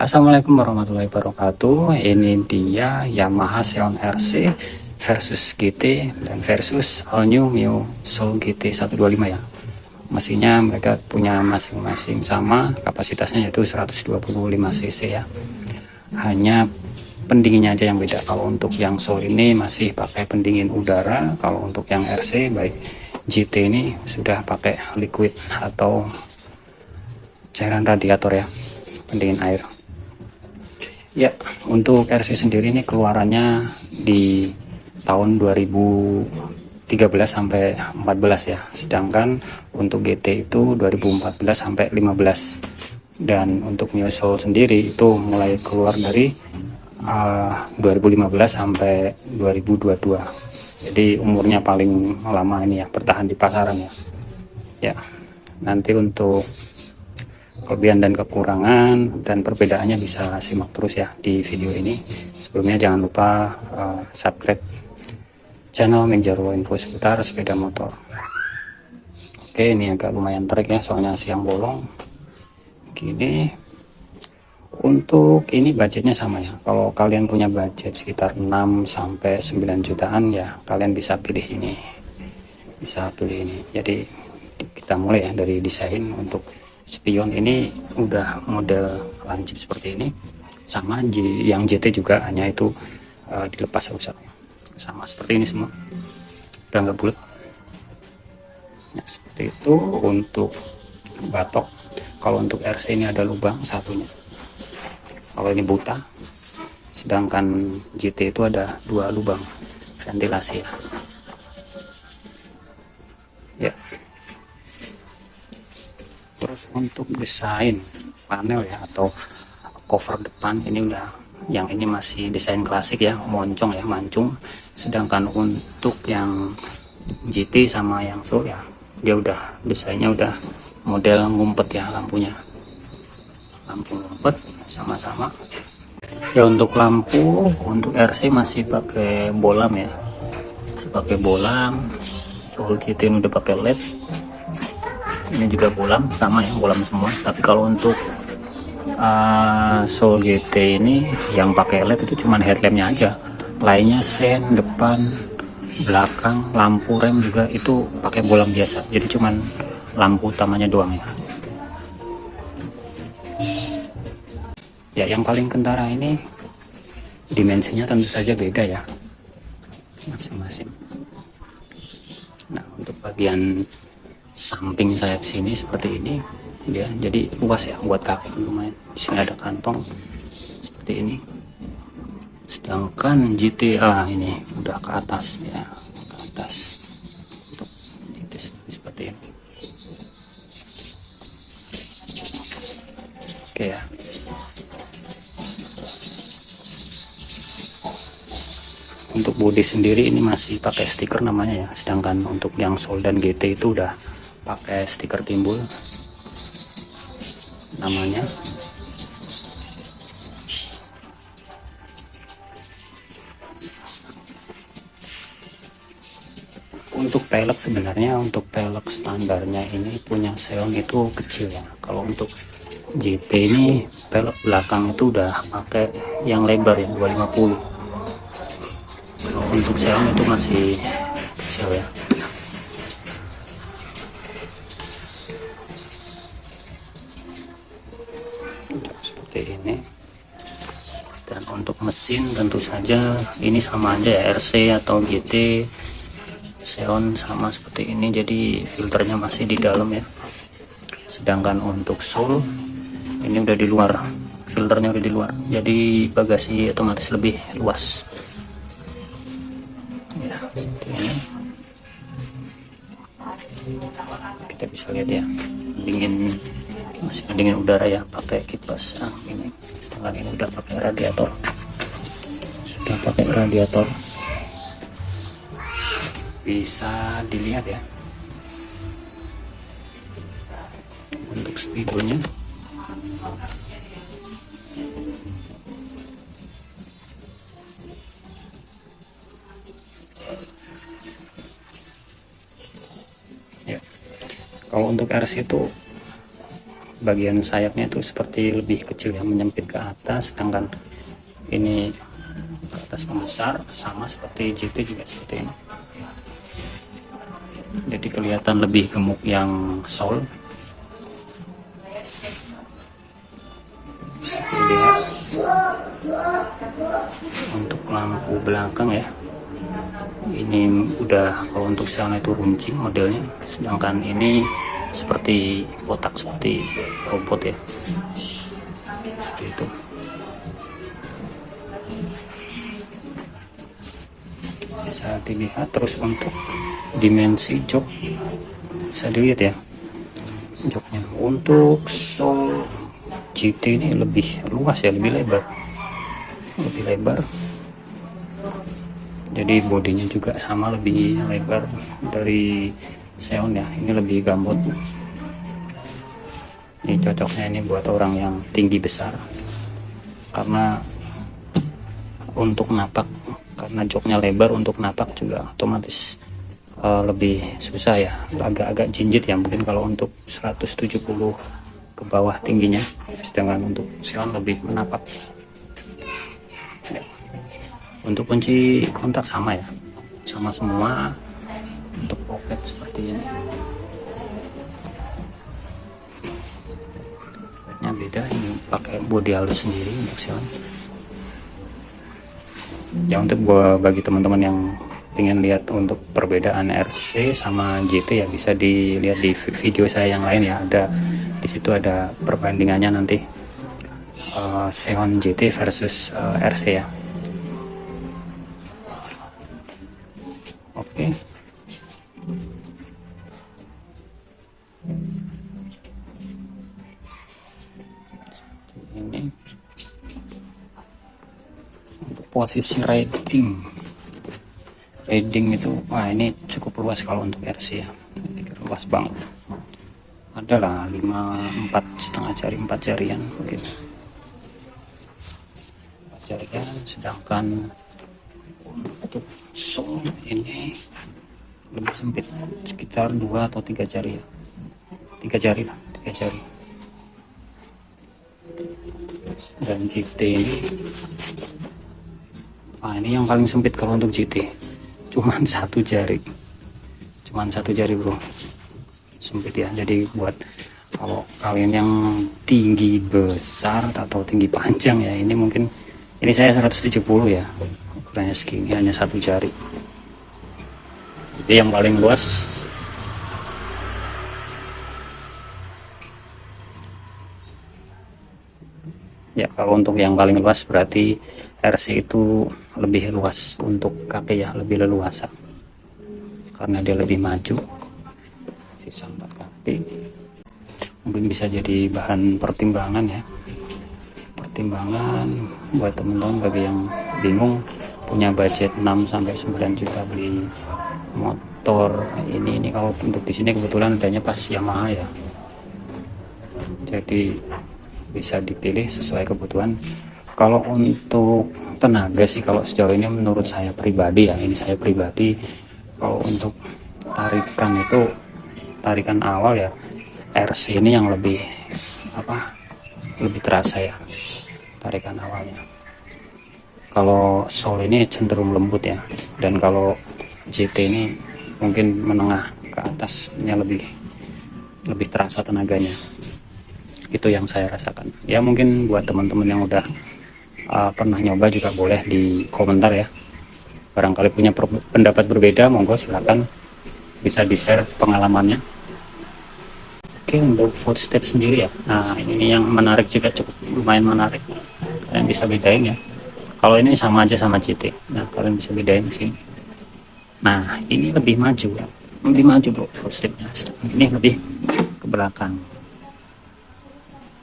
Assalamualaikum warahmatullahi wabarakatuh. Ini dia Yamaha Xeon RC versus GT dan versus all new Mio Soul GT 125 ya. Mesinnya mereka punya masing-masing sama, kapasitasnya yaitu 125 cc ya. Hanya pendinginnya aja yang beda. Kalau untuk yang Soul ini masih pakai pendingin udara, kalau untuk yang RC baik GT ini sudah pakai liquid atau cairan radiator ya, pendingin air. Ya, untuk RC sendiri ini keluarannya di tahun 2013 sampai 14 ya. Sedangkan untuk GT itu 2014 sampai 15. Dan untuk Mio Soul sendiri itu mulai keluar dari 2015 sampai 2022. Jadi umurnya paling lama ini ya, bertahan di pasaran ya. Ya, nanti untuk kelebihan dan kekurangan dan perbedaannya bisa simak terus ya di video ini. Sebelumnya jangan lupa subscribe channel Menjaro info seputar sepeda motor. Oke, ini agak lumayan terik ya, soalnya siang bolong gini. Untuk ini budgetnya sama ya, kalau kalian punya budget sekitar 6 sampai 9 jutaan ya, kalian bisa pilih ini, jadi kita mulai ya dari desain. Untuk spion ini udah model lancip seperti ini, sama yang GT juga, hanya itu dilepas rusak, sama seperti ini semua, udah nggak bulat ya, seperti itu. Untuk batok, kalau untuk RC ini ada lubang satunya, kalau ini buta, sedangkan GT itu ada 2 lubang ventilasi ya. Terus untuk desain panel ya atau cover depan ini udah, yang ini masih desain klasik ya, moncong ya, mancung. Sedangkan untuk yang GT sama yang Soul ya, dia udah desainnya udah model ngumpet ya, lampunya lampu ngumpet sama-sama ya. Untuk lampu, untuk RC masih pakai bolam ya, pakai bolam. Soul GT ini udah pakai LED, ini juga bolam, sama ya, bolam semua. Tapi kalau untuk Soul GT ini yang pakai LED itu cuman headlampnya aja, lainnya sen, depan, belakang, lampu rem juga itu pakai bolam biasa. Jadi cuman lampu utamanya doang ya. Ya, yang paling kentara ini dimensinya tentu saja beda ya, masing-masing. Nah, untuk bagian samping sayap sini seperti ini dia, jadi luas ya buat kaki, lumayan. Di sini ada kantong seperti ini. Sedangkan GTA ini udah ke atas ya, ke atas. Untuk GT seperti ini. Oke ya. Untuk bodi sendiri ini masih pakai stiker namanya ya, sedangkan untuk yang Soul dan GT itu udah pakai stiker timbul namanya. Untuk pelek, sebenarnya untuk pelek standarnya ini punya Xeon itu kecil ya. Kalau untuk GT ini pelek belakang itu udah pakai yang lebar ya, 250. Untuk Xeon itu masih kecil ya. Seperti ini. Dan untuk mesin tentu saja ini sama aja ya, RC atau GT, Xeon sama seperti ini, jadi filternya masih di dalam ya. Sedangkan untuk Soul ini udah di luar, filternya udah di luar, jadi bagasi otomatis lebih luas ya, seperti ini. Kita bisa lihat ya, pendingin, masih pendingin udara ya, pakai kipas ini. Sedangkan ini udah pakai radiator, bisa dilihat ya. Untuk speedonya ya. Kalau untuk RC itu bagian sayapnya itu seperti lebih kecil ya, menyempit ke atas, sedangkan ini ke atas membesar, sama seperti GT juga seperti ini. Jadi kelihatan lebih gemuk yang Soul. Lihat untuk lampu belakang ya, ini udah, kalau untuk Xeon itu runcing modelnya, sedangkan ini seperti kotak, seperti robot ya, seperti itu. Bisa dilihat. Terus untuk dimensi jok bisa dilihat ya, joknya untuk Soul GT ini lebih luas ya, lebih lebar, jadi bodinya juga sama, lebih lebar dari Xeon ya. Ini lebih gambut. Ini cocoknya ini buat orang yang tinggi besar, karena untuk napak, karena joknya lebar, untuk napak juga otomatis lebih susah ya, agak-agak jinjit ya mungkin kalau untuk 170 ke bawah tingginya, sedangkan untuk Xeon lebih menapak. Untuk kunci kontak sama ya, sama semua. Untuk pocket seperti ini, pocketnya beda, ini pakai body halus sendiri untuk Xeon ya. Untuk bagi teman-teman yang ingin lihat untuk perbedaan RC sama GT ya, bisa dilihat di video saya yang lain ya, ada di situ ada perbandingannya nanti, Xeon GT versus RC ya. Oke. Ini untuk posisi riding itu, wah ini cukup luas kalau untuk RC ya, luas banget, adalah 4,5 jari, 4 jarian mungkin, 4 jarian. Sedangkan untuk Soul ini lebih sempit, sekitar 2 atau 3 jari ya, 3 jari lah, 3 jari. Dan GT ini, ini yang paling sempit kalau untuk GT, cuman 1 jari, bro, sempit ya. Jadi buat kalau kalian yang tinggi besar atau tinggi panjang ya, ini mungkin, ini saya 170 ya, ukurannya segini, hanya 1 jari. Jadi yang paling luas ya, kalau untuk yang paling luas berarti RC itu lebih luas untuk kaki ya, lebih leluasa karena dia lebih maju. Sisa 4 kaki mungkin bisa jadi bahan pertimbangan ya, buat teman-teman bagi yang bingung, punya budget 6-9 juta beli motor ini. Kalau untuk di sini kebetulan adanya pas Yamaha ya, jadi bisa dipilih sesuai kebutuhan. Kalau untuk tenaga sih, kalau sejauh ini menurut saya pribadi ya, ini saya pribadi, kalau untuk tarikan awal ya, RC ini yang lebih terasa ya tarikan awalnya. Kalau Soul ini cenderung lembut ya, dan kalau GT ini mungkin menengah ke atasnya, lebih terasa tenaganya. Itu yang saya rasakan ya. Mungkin buat teman-teman yang udah pernah nyoba juga boleh di komentar ya, barangkali punya pendapat berbeda, monggo silakan, bisa di share pengalamannya. Oke, untuk footstep sendiri ya, nah ini yang menarik juga, cukup lumayan menarik, kalian bisa bedain ya. Kalau ini sama aja sama GT, nah kalian bisa bedain sih. Nah ini lebih maju bro footstepnya, ini lebih ke belakang.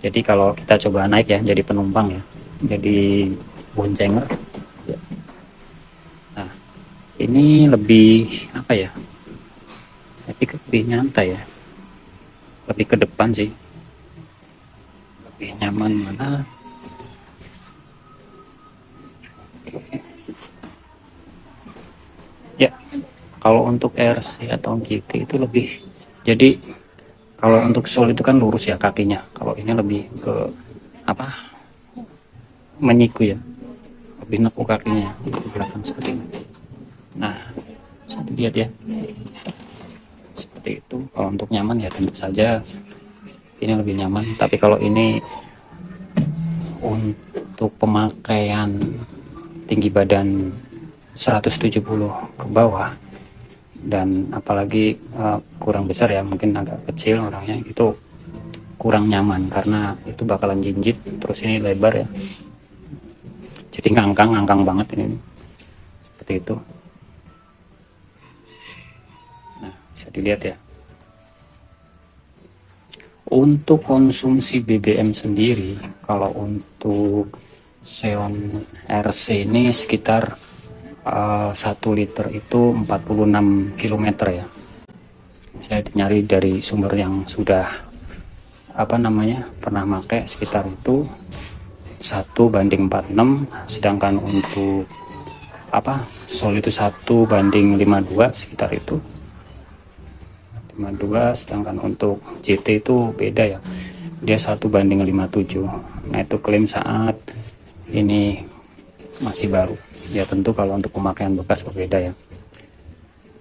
Jadi kalau kita coba naik ya, jadi penumpang ya, jadi boncenger ya. Nah ini lebih ya, saya pikir lebih nyantai ya, lebih ke depan sih, lebih nyaman mana. Oke. Ya, kalau untuk RC atau GT itu lebih, jadi Kalau untuk sol itu kan lurus ya kakinya, kalau ini lebih ke apa, menyiku ya, lebih nekuk kakinya ke belakang seperti ini. Nah, bisa dilihat ya, seperti itu. Kalau untuk nyaman ya tentu saja ini lebih nyaman, tapi kalau ini untuk pemakaian tinggi badan 170 ke bawah, dan apalagi kurang besar ya, mungkin agak kecil orangnya, itu kurang nyaman karena itu bakalan jinjit. Terus ini lebar ya, jadi ngangkang banget ini, seperti itu. Nah, bisa dilihat ya. Untuk konsumsi BBM sendiri, kalau untuk Xeon RC ini sekitar 1 liter itu 46 km ya. Saya nyari dari sumber yang sudah pernah pakai, sekitar itu 1:46, sedangkan untuk Sol itu 1:52, sekitar itu 52, sedangkan untuk GT itu beda ya, dia 1:57. Nah, itu klaim saat ini masih baru ya, tentu kalau untuk pemakaian bekas berbeda ya.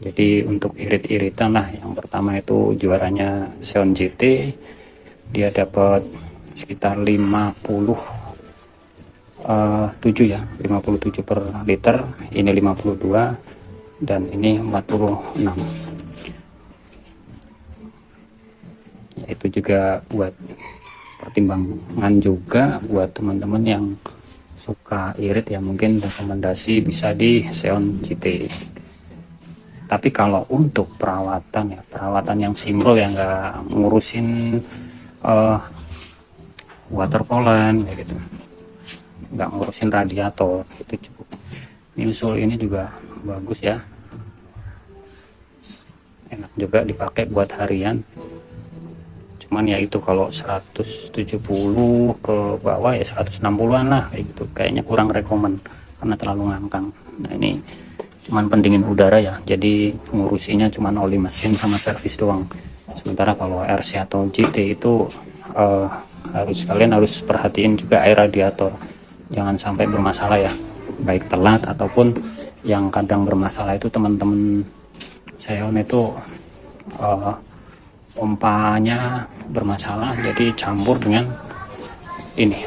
Jadi untuk irit-iritan lah, yang pertama itu juaranya Xeon GT, dia dapat sekitar 57 ya, 57 per liter, ini 52 dan ini 46. Ya, itu juga buat pertimbangan juga buat teman-teman yang suka irit ya, mungkin rekomendasi bisa di Xeon GT. Tapi kalau untuk perawatan ya, perawatan yang simpel ya, nggak ngurusin water coolant kayak gitu, nggak ngurusin radiator, itu cukup. Minsul ini juga bagus ya, enak juga dipakai buat harian. Cuman ya itu kalau 170 ke bawah ya 160-an lah kayak gitu, kayaknya kurang rekomen karena terlalu ngangkang. Nah, ini cuman pendingin udara ya, jadi ngurusinya cuman oli mesin sama servis doang. Sementara kalau RC atau GT itu kalian harus perhatiin juga air radiator, jangan sampai bermasalah ya, baik telat ataupun yang kadang bermasalah itu teman-teman Xeon itu pompanya bermasalah, jadi campur dengan ini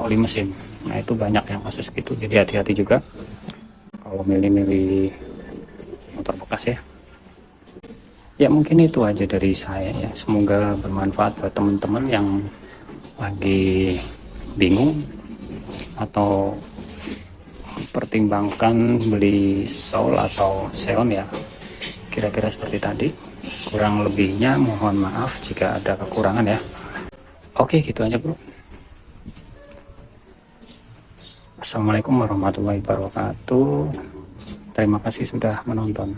oli mesin. Nah, itu banyak yang kasus gitu, jadi hati-hati juga kalau milih-milih motor bekas ya. Ya, mungkin itu aja dari saya ya, semoga bermanfaat buat teman-teman yang lagi bingung atau pertimbangkan beli Soul atau Xeon ya, kira-kira seperti tadi. Kurang lebihnya mohon maaf jika ada kekurangan ya. Oke, gitu aja bro. Assalamualaikum warahmatullahi wabarakatuh. Terima kasih sudah menonton.